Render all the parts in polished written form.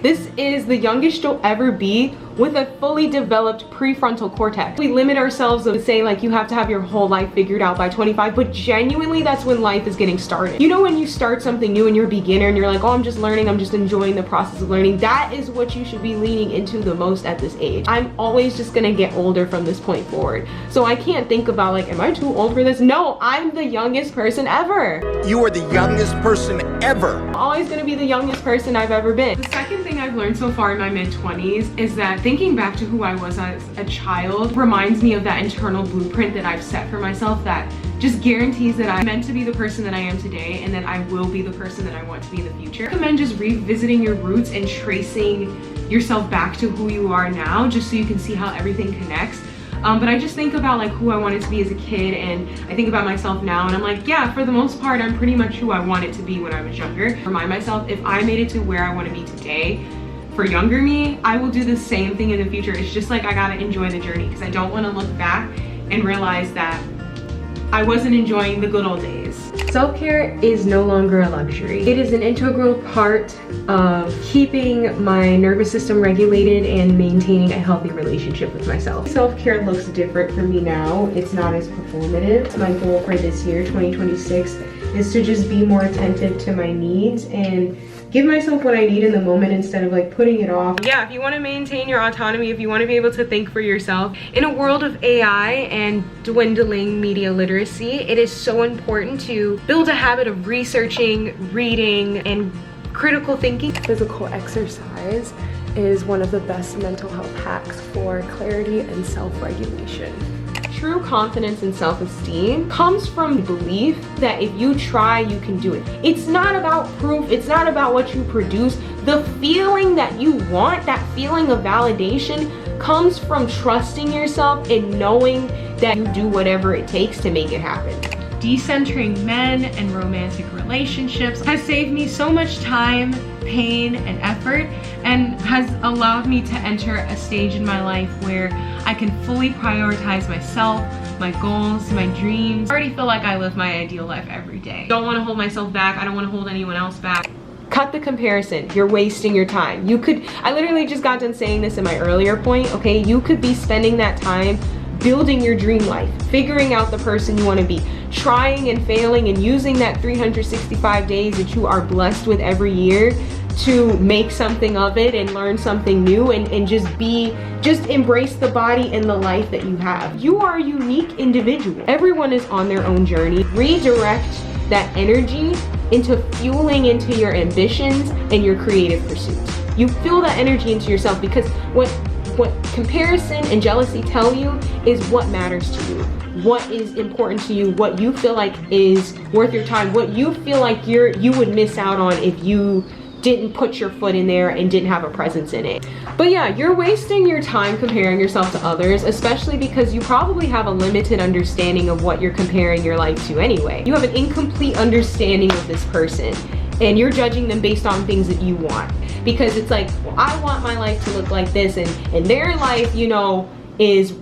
This is the youngest you'll ever be with a fully developed prefrontal cortex. We limit ourselves to say like you have to have your whole life figured out by 25, but genuinely that's when life is getting started. You know, when you start something new and you're a beginner and you're like, oh, I'm just learning, I'm just enjoying the process of learning. That is what you should be leaning into the most at this age. I'm always just gonna get older from this point forward. So I can't think about like, am I too old for this? No, I'm the youngest person ever. You are the youngest person ever. I'm always gonna be the youngest person I've ever been. The second thing I've learned so far in my mid-20s is that thinking back to who I was as a child reminds me of that internal blueprint that I've set for myself that just guarantees that I'm meant to be the person that I am today and that I will be the person that I want to be in the future. I recommend just revisiting your roots and tracing yourself back to who you are now, just so you can see how everything connects. But I just think about like who I wanted to be as a kid, and I think about myself now and I'm like, yeah, for the most part, I'm pretty much who I wanted to be when I was younger. Remind myself, if I made it to where I want to be today, for younger me, I will do the same thing in the future. It's just like I gotta enjoy the journey because I don't want to look back and realize that I wasn't enjoying the good old days. Self-care is no longer a luxury. It is an integral part of keeping my nervous system regulated and maintaining a healthy relationship with myself. Self-care looks different for me now. It's not as performative. My goal for this year, 2026, is to just be more attentive to my needs and give myself what I need in the moment instead of like putting it off. Yeah, if you want to maintain your autonomy, if you want to be able to think for yourself, in a world of AI and dwindling media literacy, it is so important to build a habit of researching, reading, and critical thinking. Physical exercise is one of the best mental health hacks for clarity and self-regulation. True confidence and self-esteem comes from the belief that if you try, you can do it. It's not about proof, it's not about what you produce. The feeling that you want, that feeling of validation, comes from trusting yourself and knowing that you do whatever it takes to make it happen. Decentering men and romantic relationships has saved me so much time, pain, and effort, and has allowed me to enter a stage in my life where I can fully prioritize myself, my goals, my dreams. I already feel like I live my ideal life every day. I don't want to hold myself back. I don't want to hold anyone else back. Cut the comparison. You're wasting your time. I literally just got done saying this in my earlier point, okay? You could be spending that time building your dream life, figuring out the person you want to be, trying and failing and using that 365 days that you are blessed with every year to make something of it and learn something new and just embrace the body and the life that you have. You are a unique individual. Everyone is on their own journey. Redirect that energy into fueling into your ambitions and your creative pursuits. You fuel that energy into yourself, because what comparison and jealousy tell you is what matters to you, what is important to you, what you feel like is worth your time, what you feel like you would miss out on if you didn't put your foot in there and didn't have a presence in it. But yeah, you're wasting your time comparing yourself to others, especially because you probably have a limited understanding of what you're comparing your life to anyway. You have an incomplete understanding of this person and you're judging them based on things that you want. Because it's like, well, I want my life to look like this, and their life, you know, is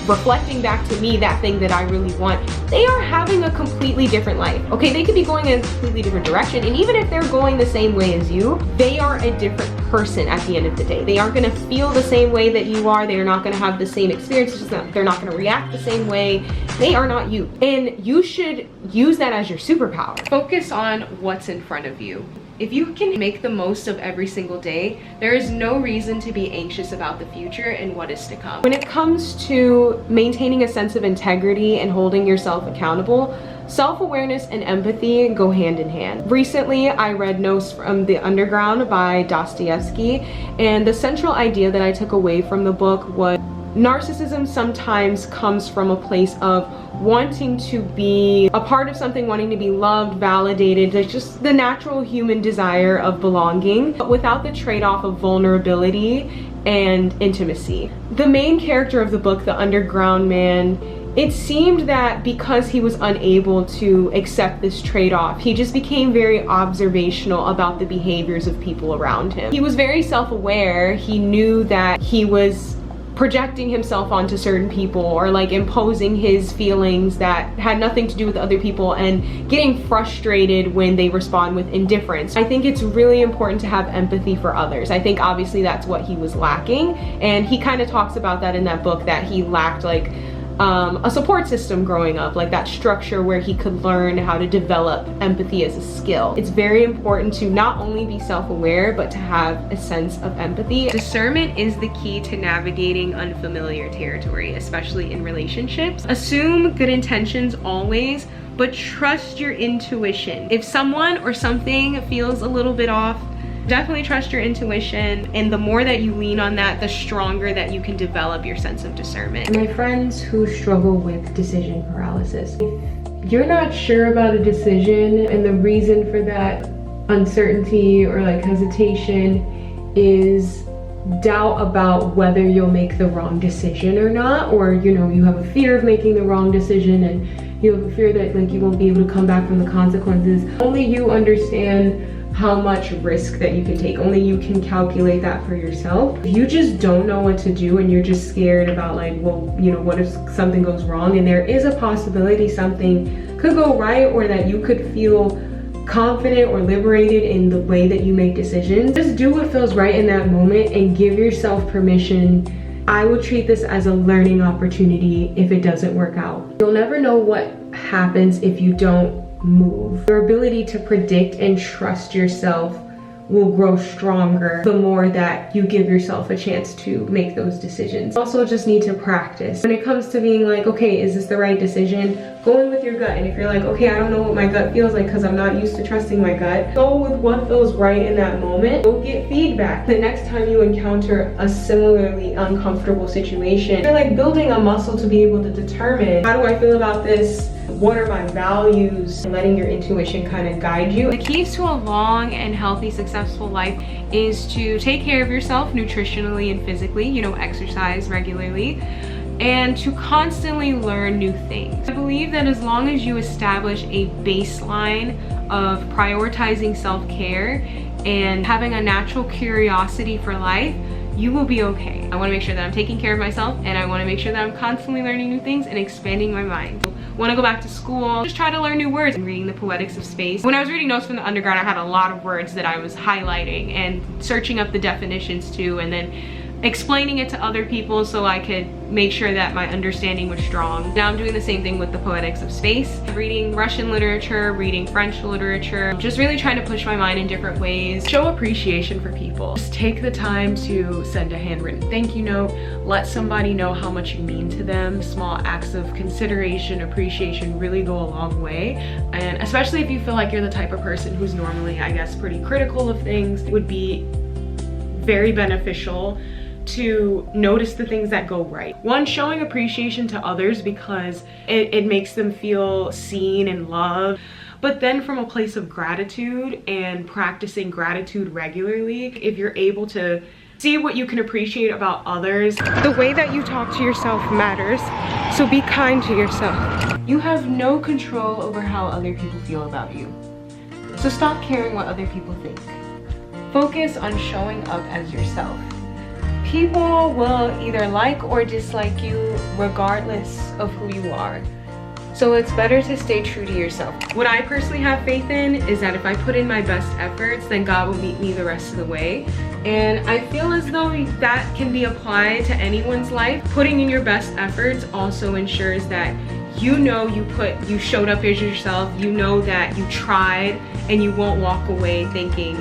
reflecting back to me that thing that I really want. They are having a completely different life. Okay, they could be going in a completely different direction, and even if they're going the same way as you, they are a different person at the end of the day. They aren't gonna feel the same way that you are. They are not gonna have the same experiences. They're not gonna react the same way. They are not you. And you should use that as your superpower. Focus on what's in front of you. If you can make the most of every single day, there is no reason to be anxious about the future and what is to come. When it comes to maintaining a sense of integrity and holding yourself accountable, self-awareness and empathy go hand in hand. Recently, I read Notes from the Underground by Dostoevsky, and the central idea that I took away from the book was narcissism sometimes comes from a place of wanting to be a part of something, wanting to be loved, validated. It's just the natural human desire of belonging, but without the trade-off of vulnerability and intimacy. The main character of the book, the underground man, it seemed that because he was unable to accept this trade-off, he just became very observational about the behaviors of people around him. He was very self-aware. He knew that he was projecting himself onto certain people, or like imposing his feelings that had nothing to do with other people, and getting frustrated when they respond with indifference. I think it's really important to have empathy for others. I think obviously that's what he was lacking, and he kind of talks about that in that book, that he lacked like a support system growing up, like that structure where he could learn how to develop empathy as a skill. It's very important to not only be self-aware, but to have a sense of empathy. Discernment is the key to navigating unfamiliar territory, especially in relationships. Assume good intentions always, but trust your intuition. If someone or something feels a little bit off, definitely trust your intuition, and the more that you lean on that, the stronger that you can develop your sense of discernment. My friends who struggle with decision paralysis, if you're not sure about a decision and the reason for that uncertainty or like hesitation is doubt about whether you'll make the wrong decision or not, or you know, you have a fear of making the wrong decision and you have a fear that like you won't be able to come back from the consequences, only you understand how much risk that you can take. Only you can calculate that for yourself. If you just don't know what to do and you're just scared about like, well, you know, what if something goes wrong, and there is a possibility something could go right, or that you could feel confident or liberated in the way that you make decisions, just do what feels right in that moment and give yourself permission. I would treat this as a learning opportunity if it doesn't work out. You'll never know what happens if you don't move. Your ability to predict and trust yourself will grow stronger the more that you give yourself a chance to make those decisions. Also just need to practice. When it comes to being like, okay, is this the right decision? Go in with your gut, and if you're like, okay, I don't know what my gut feels like because I'm not used to trusting my gut, go with what feels right in that moment. Go get feedback. The next time you encounter a similarly uncomfortable situation, you're like building a muscle to be able to determine, how do I feel about this? What are my values? And letting your intuition kind of guide you. The keys to a long and healthy, successful life is to take care of yourself nutritionally and physically, you know, exercise regularly, and to constantly learn new things. I believe that as long as you establish a baseline of prioritizing self-care and having a natural curiosity for life, you will be okay. I want to make sure that I'm taking care of myself, and I want to make sure that I'm constantly learning new things and expanding my mind. Want to go back to school, just try to learn new words. And reading The Poetics of Space. When I was reading notes from the undergrad, I had a lot of words that I was highlighting and searching up the definitions too, and then explaining it to other people so I could make sure that my understanding was strong. Now I'm doing the same thing with The Poetics of Space. Reading Russian literature, reading French literature, just really trying to push my mind in different ways. Show appreciation for people. Just take the time to send a handwritten thank you note. Let somebody know how much you mean to them. Small acts of consideration, appreciation really go a long way. And especially if you feel like you're the type of person who's normally, I guess, pretty critical of things, it would be very beneficial to notice the things that go right. One, showing appreciation to others because it makes them feel seen and loved. But then from a place of gratitude and practicing gratitude regularly, if you're able to see what you can appreciate about others. The way that you talk to yourself matters, so be kind to yourself. You have no control over how other people feel about you. So stop caring what other people think. Focus on showing up as yourself. People will either like or dislike you regardless of who you are. So it's better to stay true to yourself. What I personally have faith in is that if I put in my best efforts, then God will meet me the rest of the way. And I feel as though that can be applied to anyone's life. Putting in your best efforts also ensures that you know you showed up as yourself, you know that you tried, and you won't walk away thinking,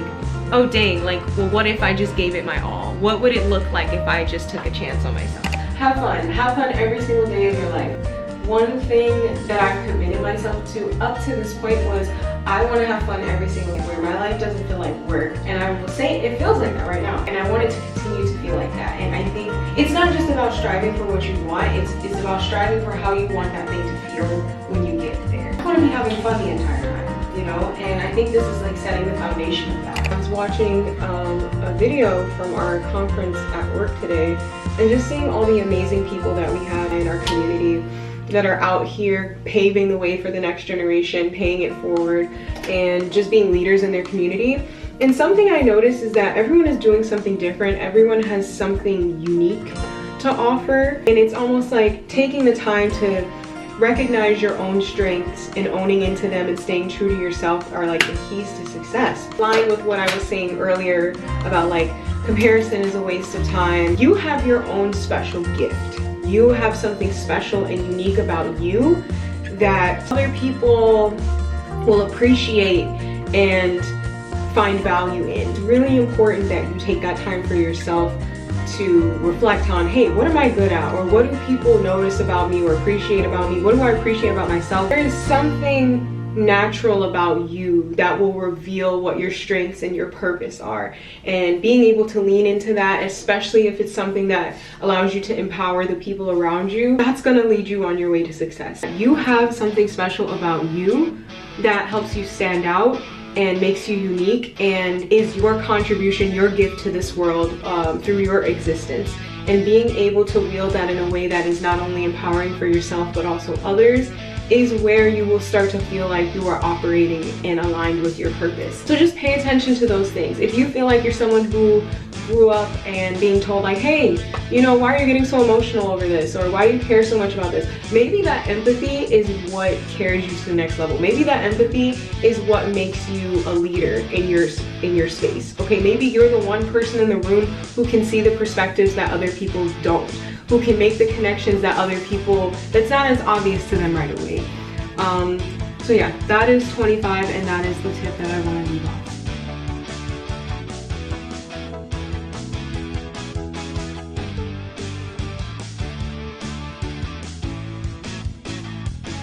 oh dang, like, well, what if I just gave it my all? What would it look like if I just took a chance on myself? Have fun every single day of your life. One thing that I've committed myself to up to this point was I want to have fun every single day where my life doesn't feel like work. And I will say it feels like that right now. And I want it to continue to feel like that. And I think it's not just about striving for what you want, it's about striving for how you want that thing to feel when you get there. I want to be having fun the entire time, you know? And I think this is like setting the foundation of that. I was watching a video from our conference at work today and just seeing all the amazing people that we have in our community that are out here paving the way for the next generation, paying it forward, and just being leaders in their community. And something I noticed is that everyone is doing something different. Everyone has something unique to offer. And it's almost like taking the time to recognize your own strengths and owning into them and staying true to yourself are like the keys to success. Lying with what I was saying earlier about like comparison is a waste of time. You have your own special gift. You have something special and unique about you that other people will appreciate and find value in. It's really important that you take that time for yourself to reflect on, hey, what am I good at? Or what do people notice about me or appreciate about me? What do I appreciate about myself? There is something natural about you that will reveal what your strengths and your purpose are. And being able to lean into that, especially if it's something that allows you to empower the people around you, that's gonna lead you on your way to success. You have something special about you that helps you stand out and makes you unique and is your contribution, your gift to this world through your existence. And being able to wield that in a way that is not only empowering for yourself but also others is where you will start to feel like you are operating and aligned with your purpose. So just pay attention to those things. If you feel like you're someone who grew up and being told like, hey, you know, why are you getting so emotional over this? Or why do you care so much about this? Maybe that empathy is what carries you to the next level. Maybe that empathy is what makes you a leader in your space. Okay, maybe you're the one person in the room who can see the perspectives that other people don't, who can make the connections that other people, that's not as obvious to them right away. So yeah, that is 25 and that is the tip that I want to leave off.